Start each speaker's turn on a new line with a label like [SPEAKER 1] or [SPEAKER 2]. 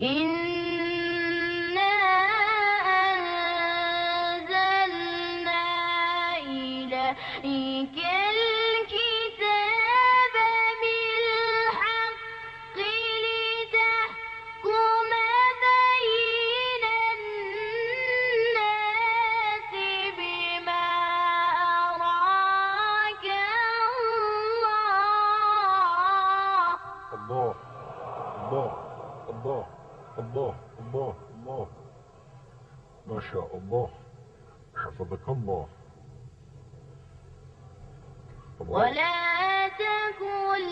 [SPEAKER 1] إنا أنزلنا إليك الكتاب بالحق لتحكم بين الناس بما أراك الله. الله الله الله الله الله. ما شاء الله، حفظك الله. ولا تكن